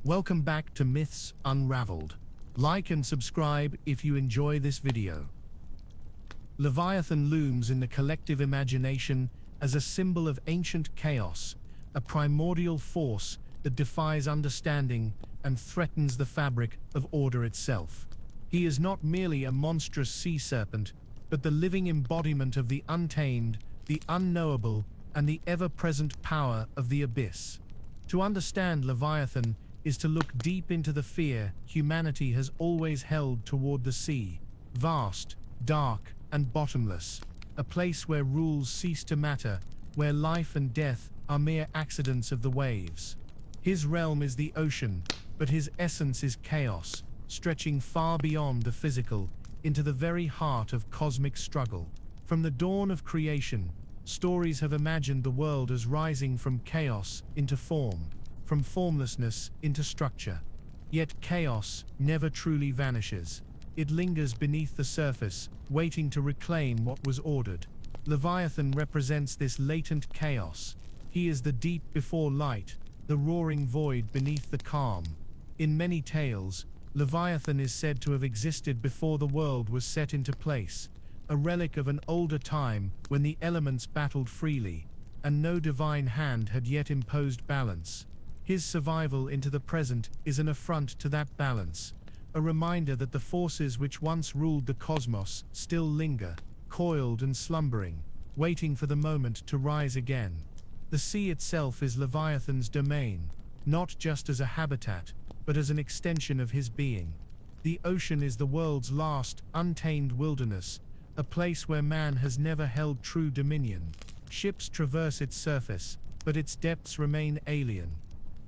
Welcome back to Myths Unraveled. Like and subscribe if you enjoy this video. Leviathan looms in the collective imagination as a symbol of ancient chaos, a primordial force that defies understanding and threatens the fabric of order itself. He is not merely a monstrous sea serpent, but the living embodiment of the untamed, the unknowable, and the ever-present power of the abyss. To understand Leviathan is to look deep into the fear humanity has always held toward the sea, vast, dark, and bottomless, a place where rules cease to matter, where life and death are mere accidents of the waves. His realm is the ocean, but his essence is chaos, stretching far beyond the physical, into the very heart of cosmic struggle. From the dawn of creation, stories have imagined the world as rising from chaos into form, from formlessness into structure. Yet chaos never truly vanishes. It lingers beneath the surface, waiting to reclaim what was ordered. Leviathan represents this latent chaos. He is the deep before light, the roaring void beneath the calm. In many tales, Leviathan is said to have existed before the world was set into place, a relic of an older time when the elements battled freely, and no divine hand had yet imposed balance. His survival into the present is an affront to that balance, a reminder that the forces which once ruled the cosmos still linger, coiled and slumbering, waiting for the moment to rise again. The sea itself is Leviathan's domain, not just as a habitat, but as an extension of his being. The ocean is the world's last, untamed wilderness, a place where man has never held true dominion. Ships traverse its surface, but its depths remain alien.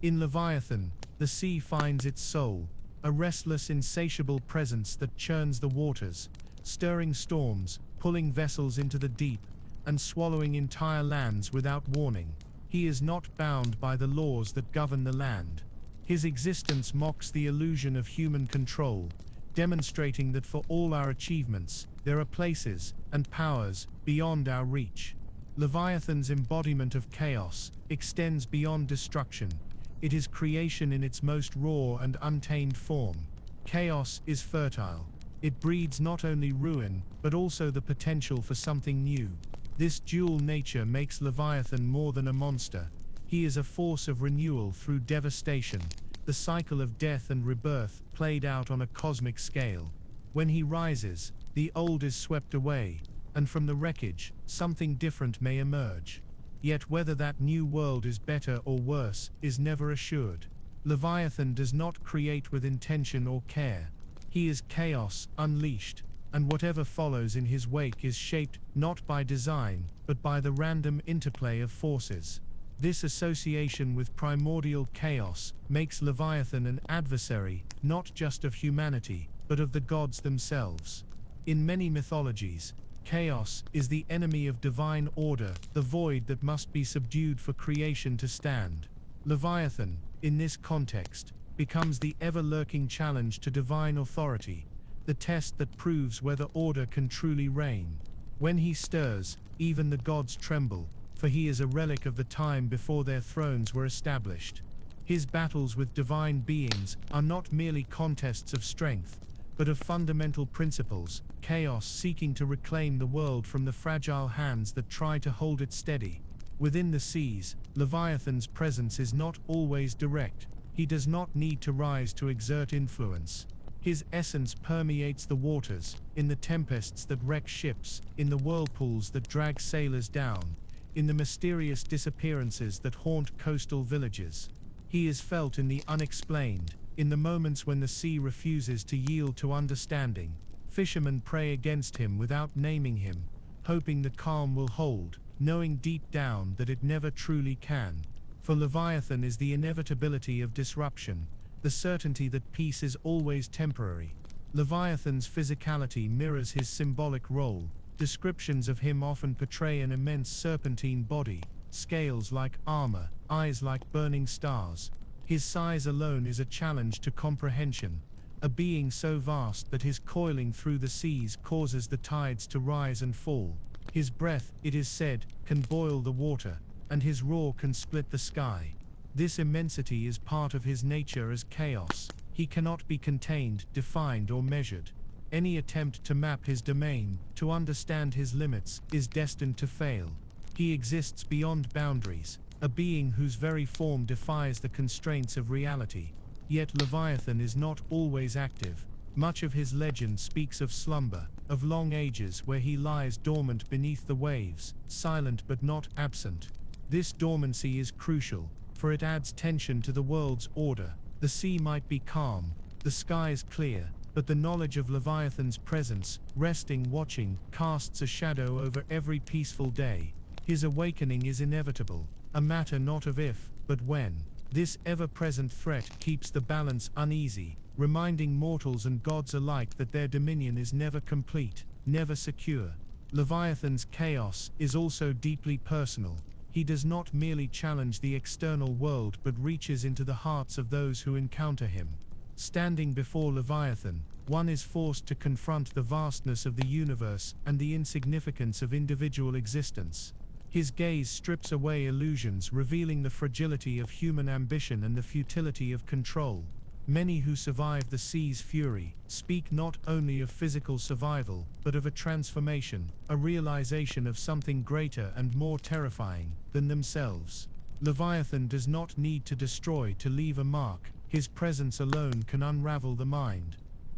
In Leviathan, the sea finds its soul, a restless, insatiable presence that churns the waters, stirring storms, pulling vessels into the deep, and swallowing entire lands without warning. He is not bound by the laws that govern the land. His existence mocks the illusion of human control, demonstrating that for all our achievements, there are places and powers beyond our reach. Leviathan's embodiment of chaos extends beyond destruction. It is creation in its most raw and untamed form. Chaos is fertile. It breeds not only ruin, but also the potential for something new. This dual nature makes Leviathan more than a monster. He is a force of renewal through devastation, the cycle of death and rebirth played out on a cosmic scale. When he rises, the old is swept away, and from the wreckage, something different may emerge. Yet whether that new world is better or worse is never assured. Leviathan does not create with intention or care. He is chaos unleashed, and whatever follows in his wake is shaped not by design, but by the random interplay of forces. This association with primordial chaos makes Leviathan an adversary, not just of humanity, but of the gods themselves. In many mythologies, chaos is the enemy of divine order, the void that must be subdued for creation to stand. Leviathan, in this context, becomes the ever-lurking challenge to divine authority, the test that proves whether order can truly reign. When he stirs, even the gods tremble, for he is a relic of the time before their thrones were established. His battles with divine beings are not merely contests of strength, but of fundamental principles, chaos seeking to reclaim the world from the fragile hands that try to hold it steady. Within the seas, Leviathan's presence is not always direct. He does not need to rise to exert influence. His essence permeates the waters, in the tempests that wreck ships, in the whirlpools that drag sailors down, in the mysterious disappearances that haunt coastal villages. He is felt in the unexplained, in the moments when the sea refuses to yield to understanding. Fishermen pray against him without naming him, hoping the calm will hold, knowing deep down that it never truly can. For Leviathan is the inevitability of disruption, the certainty that peace is always temporary. Leviathan's physicality mirrors his symbolic role. Descriptions of him often portray an immense serpentine body, scales like armor, eyes like burning stars. His size alone is a challenge to comprehension, a being so vast that his coiling through the seas causes the tides to rise and fall. His breath, it is said, can boil the water, and his roar can split the sky. This immensity is part of his nature as chaos. He cannot be contained, defined, or measured. Any attempt to map his domain, to understand his limits, is destined to fail. He exists beyond boundaries, a being whose very form defies the constraints of reality. Yet Leviathan is not always active. Much of his legend speaks of slumber, of long ages where he lies dormant beneath the waves, silent but not absent. This dormancy is crucial, for it adds tension to the world's order. The sea might be calm, the skies clear, but the knowledge of Leviathan's presence, resting, watching, casts a shadow over every peaceful day. His awakening is inevitable, a matter not of if, but when. This ever-present threat keeps the balance uneasy, reminding mortals and gods alike that their dominion is never complete, never secure. Leviathan's chaos is also deeply personal. He does not merely challenge the external world but reaches into the hearts of those who encounter him. Standing before Leviathan, one is forced to confront the vastness of the universe and the insignificance of individual existence. His gaze strips away illusions, revealing the fragility of human ambition and the futility of control. Many who survive the sea's fury speak not only of physical survival, but of a transformation, a realization of something greater and more terrifying than themselves. Leviathan does not need to destroy to leave a mark. His presence alone can unravel the mind.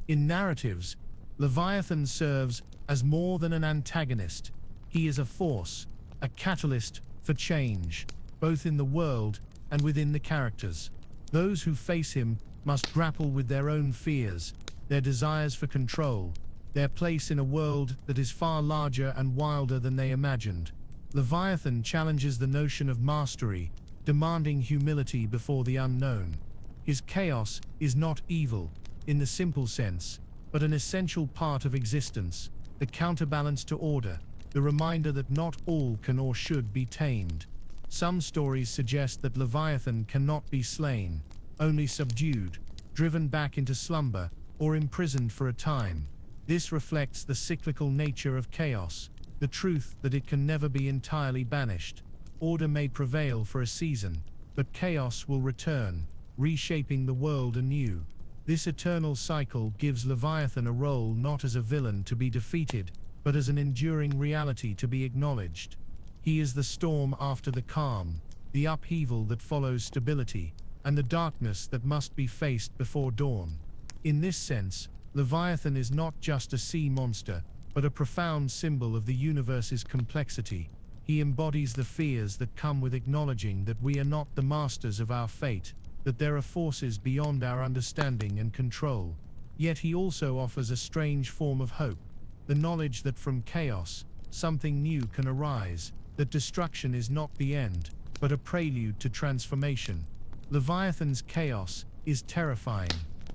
In narratives, Leviathan serves as more than an antagonist. He is a force, a catalyst for change, both in the world and within the characters. Those who face him must grapple with their own fears, their desires for control, their place in a world that is far larger and wilder than they imagined. Leviathan challenges the notion of mastery, demanding humility before the unknown. His chaos is not evil, in the simple sense, but an essential part of existence, the counterbalance to order, the reminder that not all can or should be tamed. Some stories suggest that Leviathan cannot be slain, only subdued, driven back into slumber, or imprisoned for a time. This reflects the cyclical nature of chaos, the truth that it can never be entirely banished. Order may prevail for a season, but chaos will return, reshaping the world anew. This eternal cycle gives Leviathan a role not as a villain to be defeated, but as an enduring reality to be acknowledged. He is the storm after the calm, the upheaval that follows stability, and the darkness that must be faced before dawn. In this sense, Leviathan is not just a sea monster, but a profound symbol of the universe's complexity. He embodies the fears that come with acknowledging that we are not the masters of our fate, that there are forces beyond our understanding and control. Yet he also offers a strange form of hope, the knowledge that from chaos, something new can arise, that destruction is not the end, but a prelude to transformation. Leviathan's chaos is terrifying,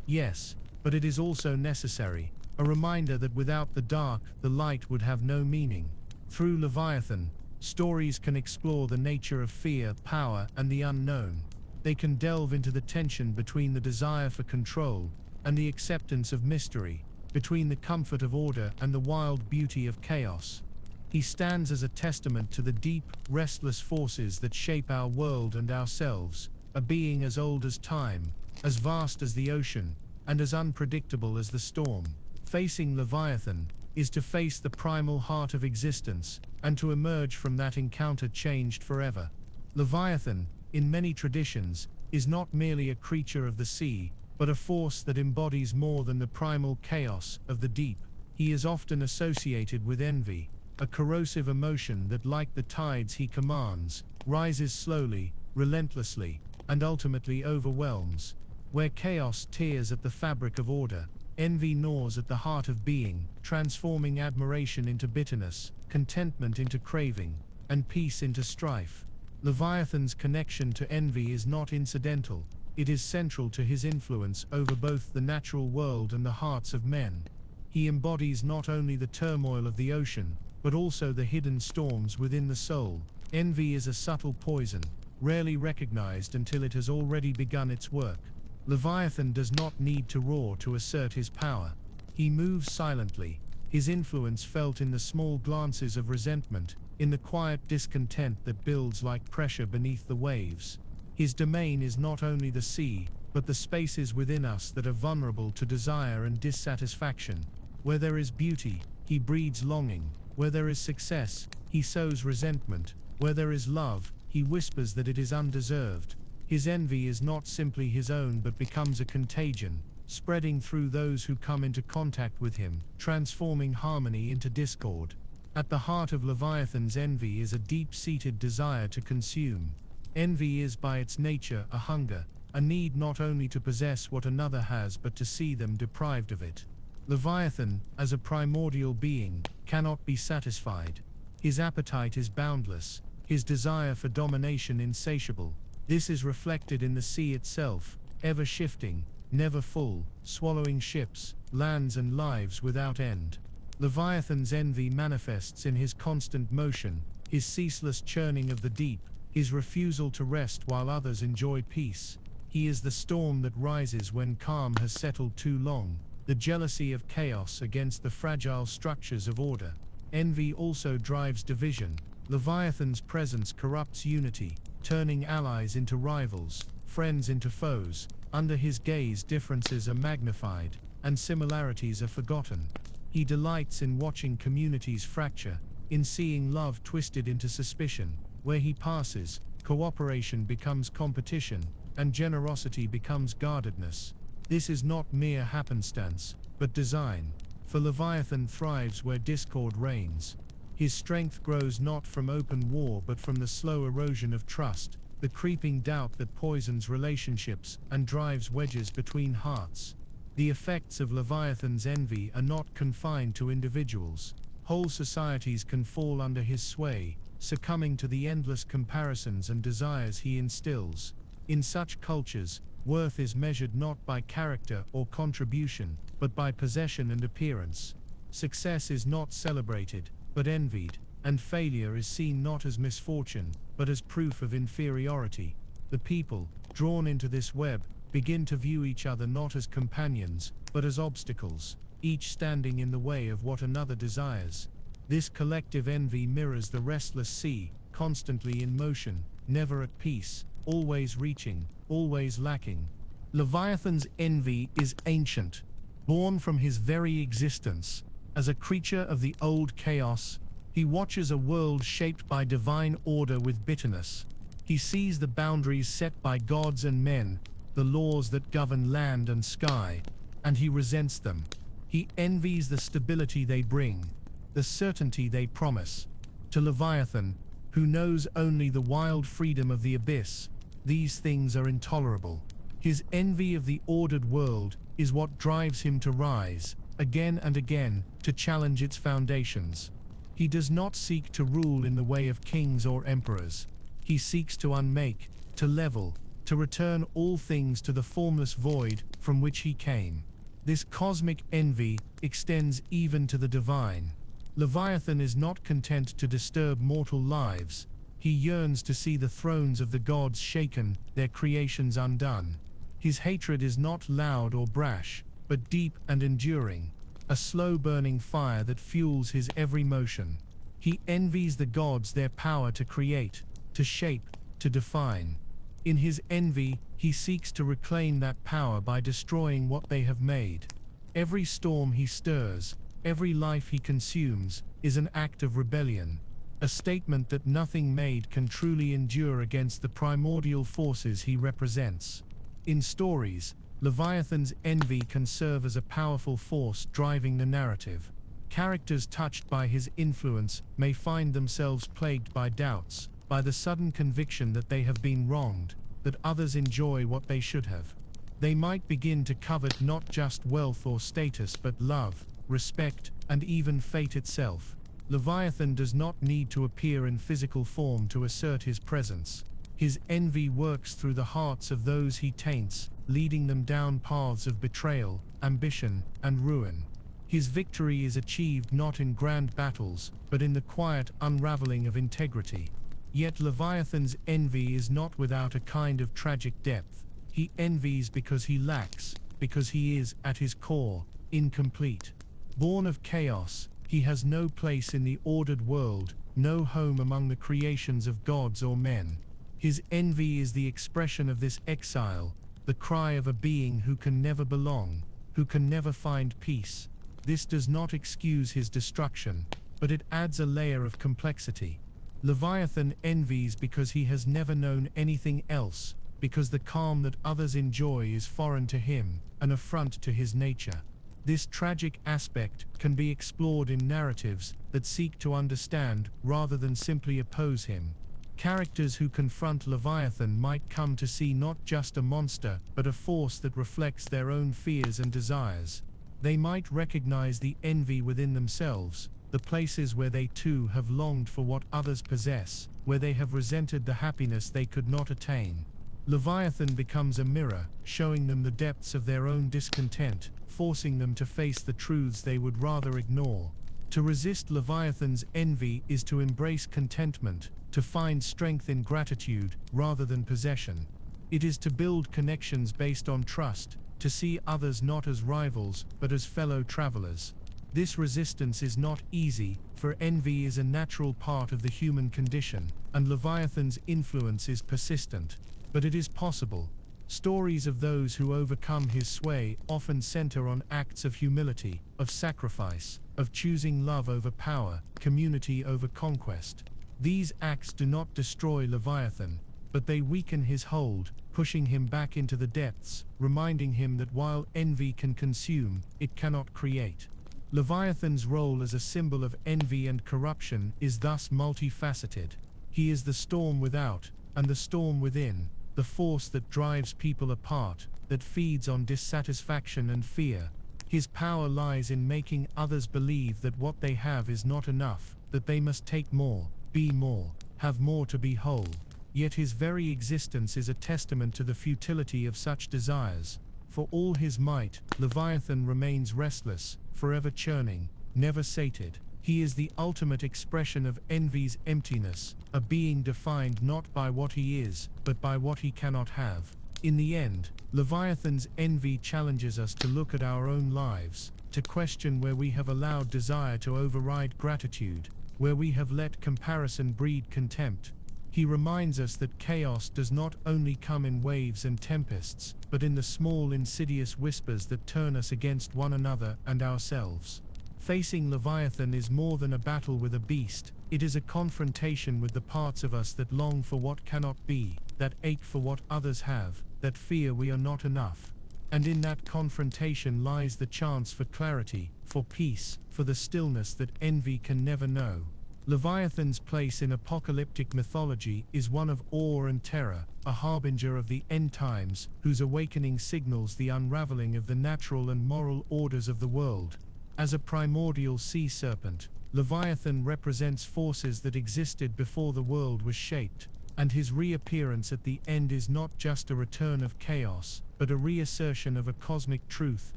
yes, but it is also necessary, a reminder that without the dark, the light would have no meaning. Through Leviathan, stories can explore the nature of fear, power, and the unknown. They can delve into the tension between the desire for control and the acceptance of mystery, between the comfort of order and the wild beauty of chaos. He stands as a testament to the deep, restless forces that shape our world and ourselves, a being as old as time, as vast as the ocean, and as unpredictable as the storm. Facing Leviathan is to face the primal heart of existence, and to emerge from that encounter changed forever. Leviathan, in many traditions, is not merely a creature of the sea, but a force that embodies more than the primal chaos of the deep. He is often associated with envy, a corrosive emotion that, like the tides he commands, rises slowly, relentlessly, and ultimately overwhelms. Where chaos tears at the fabric of order, envy gnaws at the heart of being, transforming admiration into bitterness, contentment into craving, and peace into strife. Leviathan's connection to envy is not incidental. It is central to his influence over both the natural world and the hearts of men. He embodies not only the turmoil of the ocean, but also the hidden storms within the soul. Envy is a subtle poison, rarely recognized until it has already begun its work. Leviathan does not need to roar to assert his power. He moves silently, his influence felt in the small glances of resentment, in the quiet discontent that builds like pressure beneath the waves. His domain is not only the sea, but the spaces within us that are vulnerable to desire and dissatisfaction. Where there is beauty, he breeds longing. Where there is success, he sows resentment. Where there is love, he whispers that it is undeserved. His envy is not simply his own but becomes a contagion, spreading through those who come into contact with him, transforming harmony into discord. At the heart of Leviathan's envy is a deep-seated desire to consume. Envy is by its nature a hunger, a need not only to possess what another has but to see them deprived of it. Leviathan, as a primordial being, cannot be satisfied. His appetite is boundless, his desire for domination insatiable. This is reflected in the sea itself, ever shifting, never full, swallowing ships, lands and lives without end. Leviathan's envy manifests in his constant motion, his ceaseless churning of the deep, his refusal to rest while others enjoy peace. He is the storm that rises when calm has settled too long, the jealousy of chaos against the fragile structures of order. Envy also drives division. Leviathan's presence corrupts unity, turning allies into rivals, friends into foes. Under his gaze, differences are magnified, and similarities are forgotten. He delights in watching communities fracture, in seeing love twisted into suspicion. Where he passes, cooperation becomes competition, and generosity becomes guardedness. This is not mere happenstance, but design, for Leviathan thrives where discord reigns. His strength grows not from open war but from the slow erosion of trust, the creeping doubt that poisons relationships and drives wedges between hearts. The effects of Leviathan's envy are not confined to individuals. Whole societies can fall under his sway, succumbing to the endless comparisons and desires he instills. In such cultures, worth is measured not by character or contribution, but by possession and appearance. Success is not celebrated, but envied, and failure is seen not as misfortune, but as proof of inferiority. The people, drawn into this web, begin to view each other not as companions, but as obstacles, each standing in the way of what another desires. This collective envy mirrors the restless sea, constantly in motion, never at peace, always reaching, always lacking. Leviathan's envy is ancient, born from his very existence. As a creature of the old chaos, he watches a world shaped by divine order with bitterness. He sees the boundaries set by gods and men, the laws that govern land and sky, and he resents them. He envies the stability they bring, the certainty they promise. To Leviathan, who knows only the wild freedom of the abyss, these things are intolerable. His envy of the ordered world is what drives him to rise, again and again, to challenge its foundations. He does not seek to rule in the way of kings or emperors. He seeks to unmake, to level, to return all things to the formless void from which he came. This cosmic envy extends even to the divine. Leviathan is not content to disturb mortal lives. He yearns to see the thrones of the gods shaken, their creations undone. His hatred is not loud or brash, but deep and enduring, a slow-burning fire that fuels his every motion. He envies the gods their power to create, to shape, to define. In his envy, he seeks to reclaim that power by destroying what they have made. Every storm he stirs, every life he consumes, is an act of rebellion, a statement that nothing made can truly endure against the primordial forces he represents. In stories, Leviathan's envy can serve as a powerful force driving the narrative. Characters touched by his influence may find themselves plagued by doubts, by the sudden conviction that they have been wronged, that others enjoy what they should have. They might begin to covet not just wealth or status but love, respect, and even fate itself. Leviathan does not need to appear in physical form to assert his presence. His envy works through the hearts of those he taints, leading them down paths of betrayal, ambition, and ruin. His victory is achieved not in grand battles, but in the quiet unraveling of integrity. Yet Leviathan's envy is not without a kind of tragic depth. He envies because he lacks, because he is, at his core, incomplete. Born of chaos, he has no place in the ordered world, no home among the creations of gods or men. His envy is the expression of this exile, the cry of a being who can never belong, who can never find peace. This does not excuse his destruction, but it adds a layer of complexity. Leviathan envies because he has never known anything else, because the calm that others enjoy is foreign to him, an affront to his nature. This tragic aspect can be explored in narratives that seek to understand rather than simply oppose him. Characters who confront Leviathan might come to see not just a monster, but a force that reflects their own fears and desires. They might recognize the envy within themselves, the places where they too have longed for what others possess, where they have resented the happiness they could not attain. Leviathan becomes a mirror, showing them the depths of their own discontent, forcing them to face the truths they would rather ignore. To resist Leviathan's envy is to embrace contentment, to find strength in gratitude rather than possession. It is to build connections based on trust, to see others not as rivals but as fellow travelers. This resistance is not easy, for envy is a natural part of the human condition, and Leviathan's influence is persistent. But it is possible. Stories of those who overcome his sway often center on acts of humility, of sacrifice, of choosing love over power, community over conquest. These acts do not destroy Leviathan, but they weaken his hold, pushing him back into the depths, reminding him that while envy can consume, it cannot create. Leviathan's role as a symbol of envy and corruption is thus multifaceted. He is the storm without, and the storm within, the force that drives people apart, that feeds on dissatisfaction and fear. His power lies in making others believe that what they have is not enough, that they must take more, be more, have more to be whole. Yet his very existence is a testament to the futility of such desires. For all his might, Leviathan remains restless, forever churning, never sated. He is the ultimate expression of envy's emptiness, a being defined not by what he is, but by what he cannot have. In the end, Leviathan's envy challenges us to look at our own lives, to question where we have allowed desire to override gratitude, where we have let comparison breed contempt. He reminds us that chaos does not only come in waves and tempests, but in the small insidious whispers that turn us against one another and ourselves. Facing Leviathan is more than a battle with a beast, it is a confrontation with the parts of us that long for what cannot be, that ache for what others have, that fear we are not enough. And in that confrontation lies the chance for clarity, for peace, for the stillness that envy can never know. Leviathan's place in apocalyptic mythology is one of awe and terror, a harbinger of the end times, whose awakening signals the unraveling of the natural and moral orders of the world. As a primordial sea serpent, Leviathan represents forces that existed before the world was shaped, and his reappearance at the end is not just a return of chaos, but a reassertion of a cosmic truth,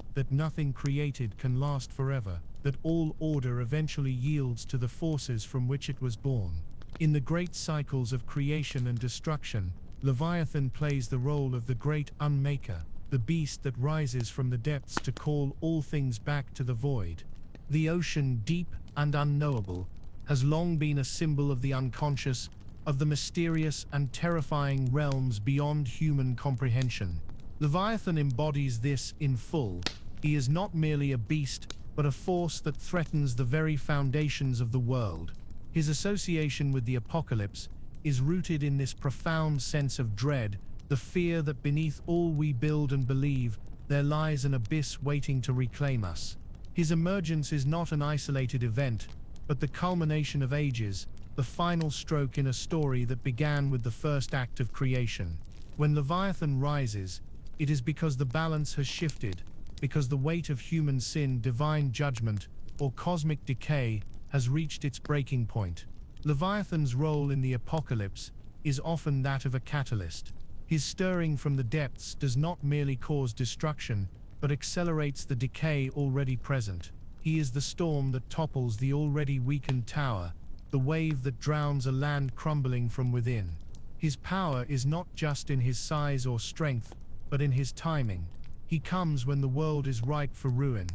that nothing created can last forever, that all order eventually yields to the forces from which it was born. In the great cycles of creation and destruction, Leviathan plays the role of the great unmaker, the beast that rises from the depths to call all things back to the void. The ocean, deep and unknowable, has long been a symbol of the unconscious, of the mysterious and terrifying realms beyond human comprehension. Leviathan embodies this in full. He is not merely a beast, but a force that threatens the very foundations of the world. His association with the apocalypse is rooted in this profound sense of dread, the fear that beneath all we build and believe, there lies an abyss waiting to reclaim us. His emergence is not an isolated event, but the culmination of ages, the final stroke in a story that began with the first act of creation. When Leviathan rises, it is because the balance has shifted, because the weight of human sin, divine judgment, or cosmic decay has reached its breaking point. Leviathan's role in the apocalypse is often that of a catalyst. His stirring from the depths does not merely cause destruction, but accelerates the decay already present. He is the storm that topples the already weakened tower, the wave that drowns a land crumbling from within. His power is not just in his size or strength, but in his timing. He comes when the world is ripe for ruin,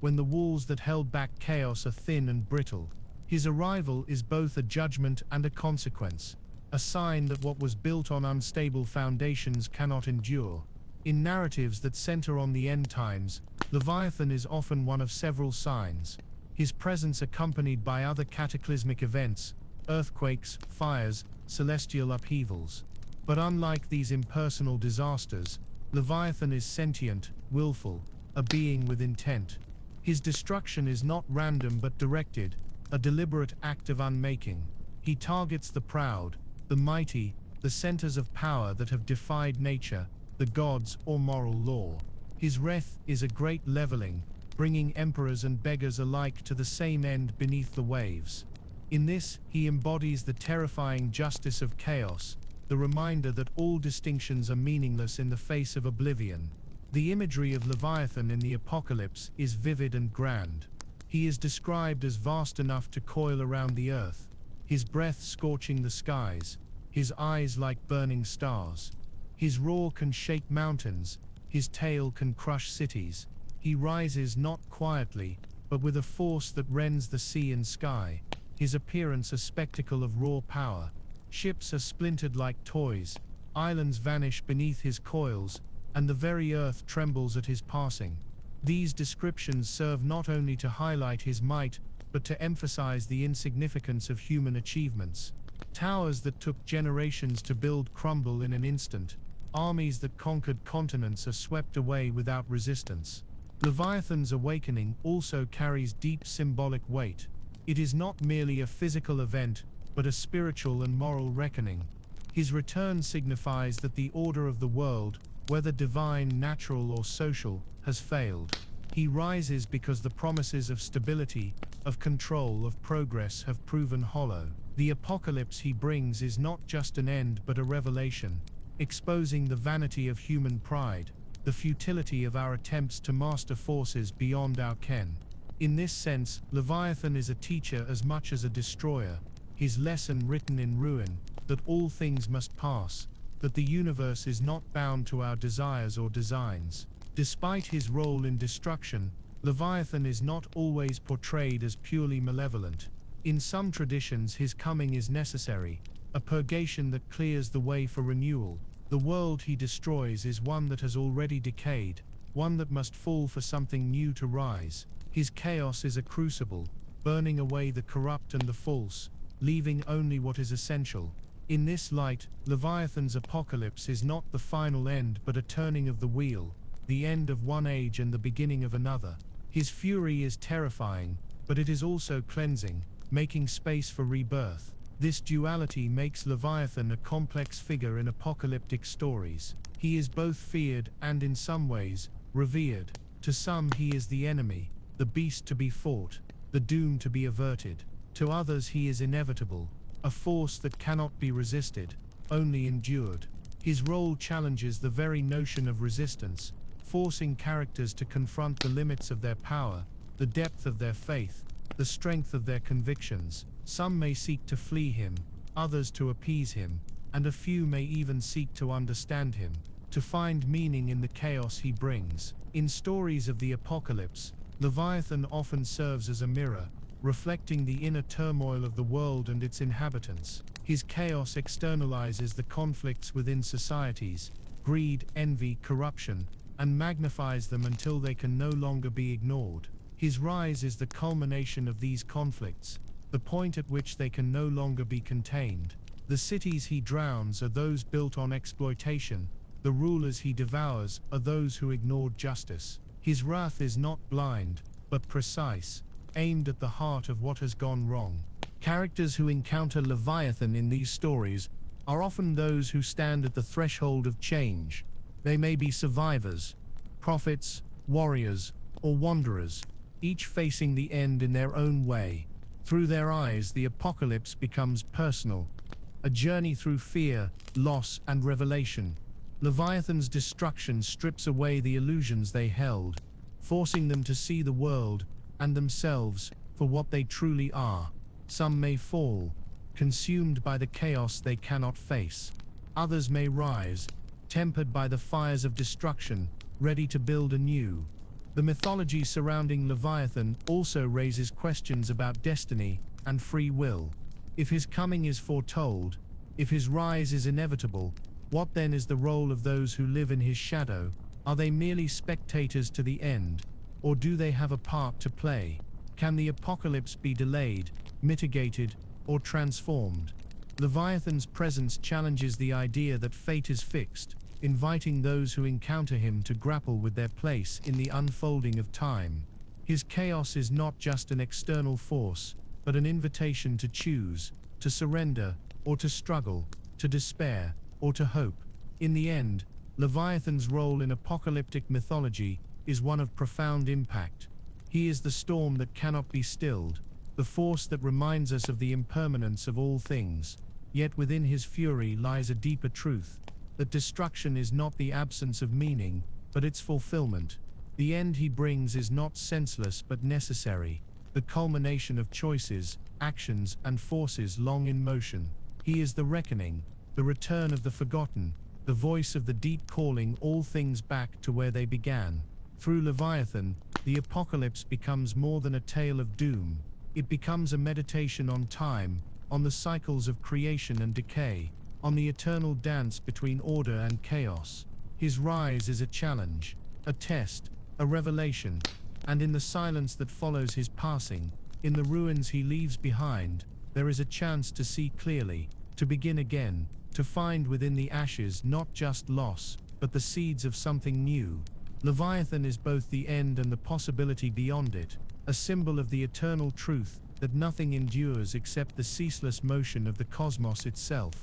when the walls that held back chaos are thin and brittle. His arrival is both a judgment and a consequence. a sign that what was built on unstable foundations cannot endure. In narratives that center on the end times, Leviathan is often one of several signs, his presence accompanied by other cataclysmic events, earthquakes, fires, celestial upheavals. But unlike these impersonal disasters, Leviathan is sentient, willful, a being with intent. His destruction is not random but directed, a deliberate act of unmaking. He targets the proud, the mighty, the centers of power that have defied nature, the gods or moral law. His wrath is a great leveling, bringing emperors and beggars alike to the same end beneath the waves. In this, he embodies the terrifying justice of chaos, the reminder that all distinctions are meaningless in the face of oblivion. The imagery of Leviathan in the Apocalypse is vivid and grand. He is described as vast enough to coil around the earth, his breath scorching the skies, his eyes like burning stars. His roar can shake mountains, his tail can crush cities. He rises not quietly, but with a force that rends the sea and sky. His appearance a spectacle of raw power. Ships are splintered like toys, islands vanish beneath his coils, and the very earth trembles at his passing. These descriptions serve not only to highlight his might, but to emphasize the insignificance of human achievements. Towers that took generations to build crumble in an instant. Armies that conquered continents are swept away without resistance. Leviathan's awakening also carries deep symbolic weight. It is not merely a physical event, but a spiritual and moral reckoning. His return signifies that the order of the world, whether divine, natural, or social, has failed. He rises because the promises of stability, of control, of progress have proven hollow. The apocalypse he brings is not just an end but a revelation, exposing the vanity of human pride, the futility of our attempts to master forces beyond our ken. In this sense, Leviathan is a teacher as much as a destroyer, his lesson written in ruin, that all things must pass, that the universe is not bound to our desires or designs. Despite his role in destruction, Leviathan is not always portrayed as purely malevolent. In some traditions his coming is necessary, a purgation that clears the way for renewal. The world he destroys is one that has already decayed, one that must fall for something new to rise. His chaos is a crucible, burning away the corrupt and the false, leaving only what is essential. In this light, Leviathan's apocalypse is not the final end but a turning of the wheel, the end of one age and the beginning of another. His fury is terrifying, but it is also cleansing, making space for rebirth. This duality makes Leviathan a complex figure in apocalyptic stories. He is both feared and, in some ways, revered. To some he is the enemy, the beast to be fought, the doom to be averted. To others he is inevitable, a force that cannot be resisted, only endured. His role challenges the very notion of resistance, forcing characters to confront the limits of their power, the depth of their faith, the strength of their convictions. Some may seek to flee him, others to appease him, and a few may even seek to understand him, to find meaning in the chaos he brings. In stories of the apocalypse, Leviathan often serves as a mirror, reflecting the inner turmoil of the world and its inhabitants. His chaos externalizes the conflicts within societies, greed, envy, corruption, and magnifies them until they can no longer be ignored. His rise is the culmination of these conflicts, the point at which they can no longer be contained. The cities he drowns are those built on exploitation, the rulers he devours are those who ignored justice. His wrath is not blind, but precise, aimed at the heart of what has gone wrong. Characters who encounter Leviathan in these stories are often those who stand at the threshold of change. They may be survivors, prophets, warriors, or wanderers, each facing the end in their own way. Through their eyes, the apocalypse becomes personal, a journey through fear, loss, and revelation. Leviathan's destruction strips away the illusions they held, forcing them to see the world and themselves for what they truly are. Some may fall, consumed by the chaos they cannot face. Others may rise, tempered by the fires of destruction, ready to build anew. The mythology surrounding Leviathan also raises questions about destiny and free will. If his coming is foretold, If his rise is inevitable, what then is the role of those who live in his shadow? Are they merely spectators to the end, or do they have a part to play? Can the apocalypse be delayed, mitigated, or transformed? Leviathan's presence challenges the idea that fate is fixed, inviting those who encounter him to grapple with their place in the unfolding of time. His chaos is not just an external force, but an invitation to choose, to surrender, or to struggle, to despair, or to hope. In the end, Leviathan's role in apocalyptic mythology is one of profound impact. He is the storm that cannot be stilled, the force that reminds us of the impermanence of all things. Yet within his fury lies a deeper truth, that destruction is not the absence of meaning, but its fulfillment. The end he brings is not senseless but necessary, the culmination of choices, actions, and forces long in motion. He is the reckoning, the return of the forgotten, the voice of the deep calling all things back to where they began. Through Leviathan, the apocalypse becomes more than a tale of doom. It becomes a meditation on time, on the cycles of creation and decay, on the eternal dance between order and chaos. His rise is a challenge, a test, a revelation, and in the silence that follows his passing, in the ruins he leaves behind, there is a chance to see clearly, to begin again, to find within the ashes not just loss, but the seeds of something new. Leviathan is both the end and the possibility beyond it, a symbol of the eternal truth that nothing endures except the ceaseless motion of the cosmos itself.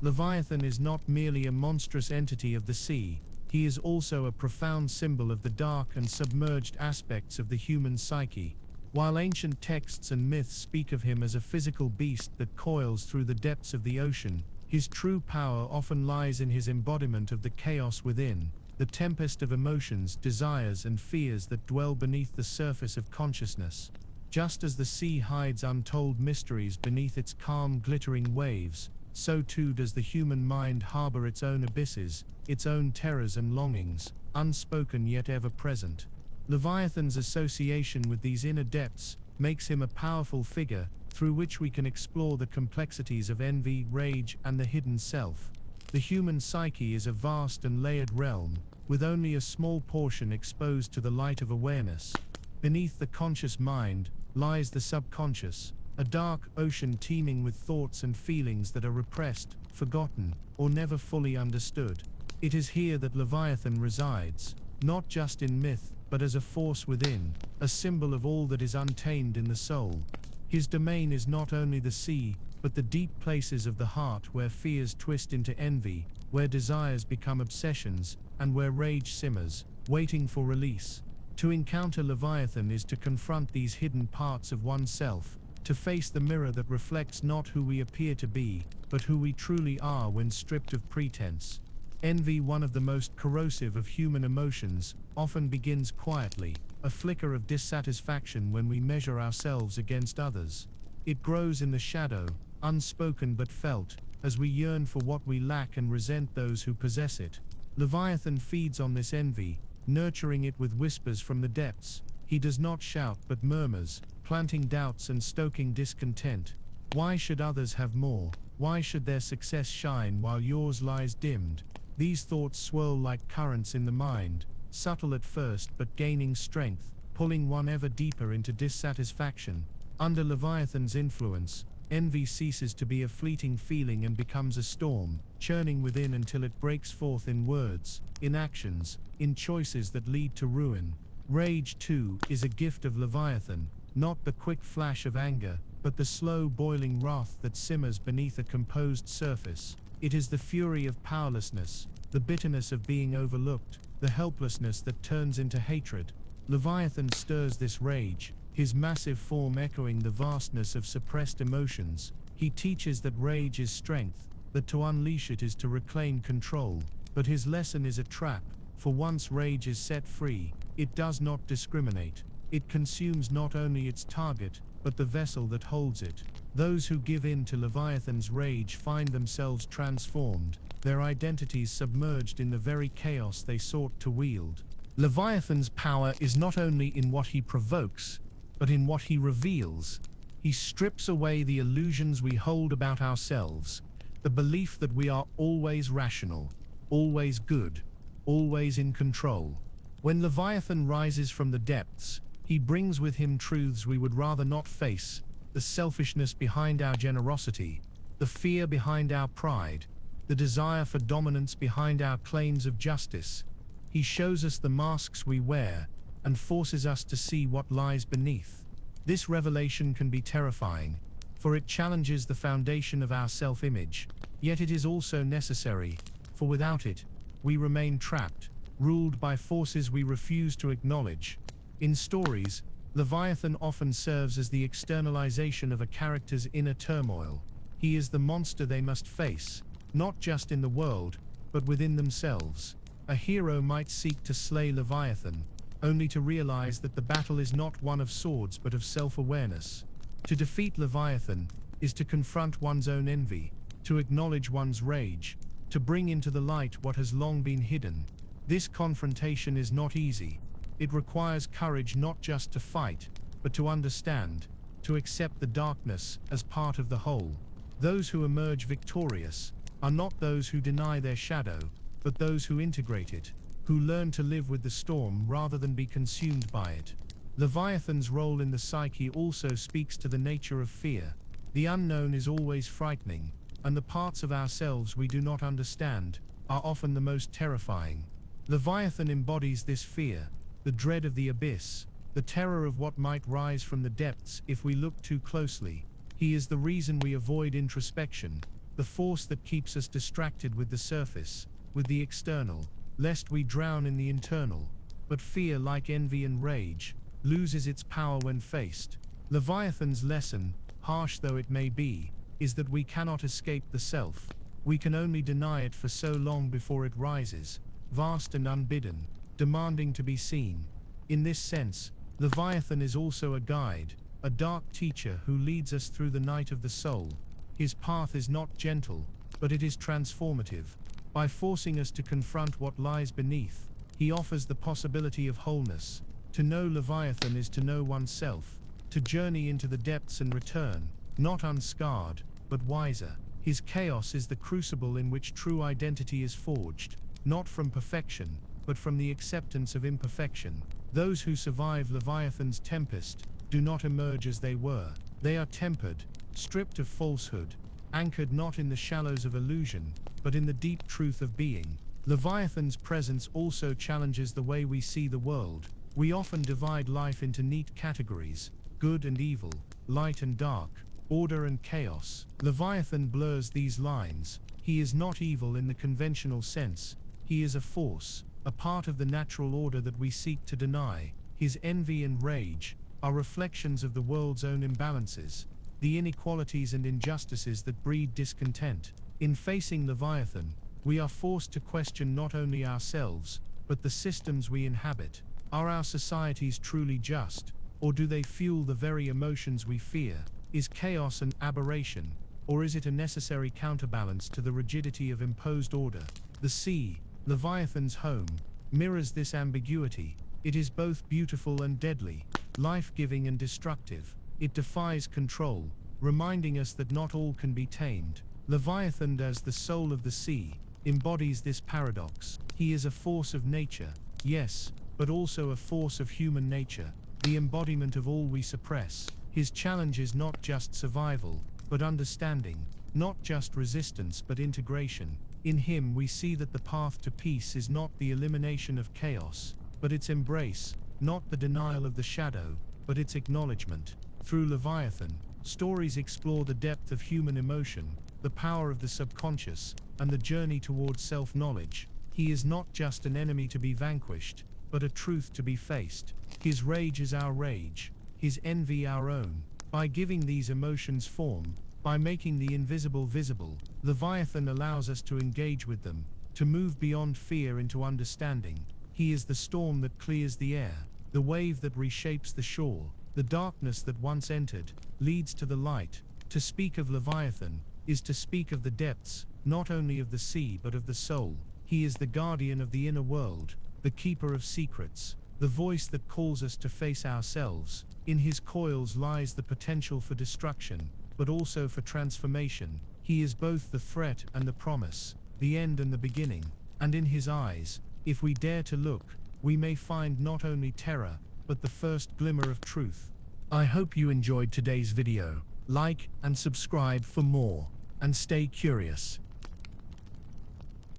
Leviathan is not merely a monstrous entity of the sea, he is also a profound symbol of the dark and submerged aspects of the human psyche. While ancient texts and myths speak of him as a physical beast that coils through the depths of the ocean, his true power often lies in his embodiment of the chaos within, the tempest of emotions, desires, and fears that dwell beneath the surface of consciousness. Just as the sea hides untold mysteries beneath its calm, glittering waves, so too does the human mind harbor its own abysses, its own terrors and longings, unspoken yet ever present. Leviathan's association with these inner depths makes him a powerful figure through which we can explore the complexities of envy, rage, and the hidden self. The human psyche is a vast and layered realm, with only a small portion exposed to the light of awareness. Beneath the conscious mind lies the subconscious, a dark ocean teeming with thoughts and feelings that are repressed, forgotten, or never fully understood. It is here that Leviathan resides, not just in myth, but as a force within, a symbol of all that is untamed in the soul. His domain is not only the sea, but the deep places of the heart where fears twist into envy, where desires become obsessions, and where rage simmers, waiting for release. To encounter Leviathan is to confront these hidden parts of oneself, to face the mirror that reflects not who we appear to be, but who we truly are when stripped of pretense. Envy, one of the most corrosive of human emotions, often begins quietly, a flicker of dissatisfaction when we measure ourselves against others. It grows in the shadow, unspoken but felt, as we yearn for what we lack and resent those who possess it. Leviathan feeds on this envy, nurturing it with whispers from the depths. He does not shout but murmurs, planting doubts and stoking discontent. Why should others have more? Why should their success shine while yours lies dimmed? These thoughts swirl like currents in the mind, subtle at first but gaining strength, pulling one ever deeper into dissatisfaction. Under Leviathan's influence, envy ceases to be a fleeting feeling and becomes a storm, churning within until it breaks forth in words, in actions, in choices that lead to ruin. Rage, too, is a gift of Leviathan, not the quick flash of anger, but the slow boiling wrath that simmers beneath a composed surface. It is the fury of powerlessness, the bitterness of being overlooked, the helplessness that turns into hatred. Leviathan stirs this rage, his massive form echoing the vastness of suppressed emotions. He teaches that rage is strength, that to unleash it is to reclaim control. But his lesson is a trap, for once rage is set free, it does not discriminate. It consumes not only its target, but the vessel that holds it. Those who give in to Leviathan's rage find themselves transformed, their identities submerged in the very chaos they sought to wield. Leviathan's power is not only in what he provokes, but in what he reveals. He strips away the illusions we hold about ourselves, the belief that we are always rational, always good, always in control. When Leviathan rises from the depths, he brings with him truths we would rather not face, the selfishness behind our generosity, the fear behind our pride, the desire for dominance behind our claims of justice. He shows us the masks we wear and forces us to see what lies beneath. This revelation can be terrifying, for it challenges the foundation of our self-image, yet it is also necessary, for without it, we remain trapped, ruled by forces we refuse to acknowledge. In stories, Leviathan often serves as the externalization of a character's inner turmoil. He is the monster they must face, not just in the world, but within themselves. A hero might seek to slay Leviathan, only to realize that the battle is not one of swords but of self-awareness. To defeat Leviathan is to confront one's own envy, to acknowledge one's rage, to bring into the light what has long been hidden. This confrontation is not easy. It requires courage not just to fight, but to understand, to accept the darkness as part of the whole. Those who emerge victorious are not those who deny their shadow, but those who integrate it, who learn to live with the storm rather than be consumed by it. Leviathan's role in the psyche also speaks to the nature of fear. The unknown is always frightening, and the parts of ourselves we do not understand are often the most terrifying. Leviathan embodies this fear, the dread of the abyss, the terror of what might rise from the depths if we look too closely. He is the reason we avoid introspection, the force that keeps us distracted with the surface, with the external, lest we drown in the internal. But fear, like envy and rage, loses its power when faced. Leviathan's lesson, harsh though it may be, is that we cannot escape the self. We can only deny it for so long before it rises, vast and unbidden, demanding to be seen. In this sense, Leviathan is also a guide, a dark teacher who leads us through the night of the soul. His path is not gentle, but it is transformative. By forcing us to confront what lies beneath, he offers the possibility of wholeness. To know Leviathan is to know oneself, to journey into the depths and return, not unscarred, but wiser. His chaos is the crucible in which true identity is forged, not from perfection, but from the acceptance of imperfection. Those who survive Leviathan's tempest do not emerge as they were. They are tempered, stripped of falsehood, anchored not in the shallows of illusion, but in the deep truth of being. Leviathan's presence also challenges the way we see the world. We often divide life into neat categories, good and evil, light and dark, order and chaos. Leviathan blurs these lines. He is not evil in the conventional sense. He is a force, a part of the natural order that we seek to deny. His envy and rage are reflections of the world's own imbalances, the inequalities and injustices that breed discontent. In facing Leviathan, we are forced to question not only ourselves, but the systems we inhabit. Are our societies truly just, or do they fuel the very emotions we fear? Is chaos an aberration, or is it a necessary counterbalance to the rigidity of imposed order? The sea, Leviathan's home, mirrors this ambiguity. It is both beautiful and deadly, life-giving and destructive. It defies control, reminding us that not all can be tamed. Leviathan, as the soul of the sea, embodies this paradox. He is a force of nature, yes, but also a force of human nature, the embodiment of all we suppress. His challenge is not just survival, but understanding, not just resistance but integration. In him we see that the path to peace is not the elimination of chaos, but its embrace, not the denial of the shadow, but its acknowledgement. Through Leviathan, stories explore the depth of human emotion, the power of the subconscious, and the journey towards self-knowledge. He is not just an enemy to be vanquished, but a truth to be faced. His rage is our rage, his envy our own. By giving these emotions form, by making the invisible visible, Leviathan allows us to engage with them, to move beyond fear into understanding. He is the storm that clears the air, the wave that reshapes the shore, the darkness that once entered, leads to the light. To speak of Leviathan is to speak of the depths, not only of the sea but of the soul. He is the guardian of the inner world, the keeper of secrets, the voice that calls us to face ourselves. In his coils lies the potential for destruction, but also for transformation. He is both the threat and the promise, the end and the beginning, and in his eyes, if we dare to look, we may find not only terror, but the first glimmer of truth. I hope you enjoyed today's video. Like and subscribe for more, and stay curious.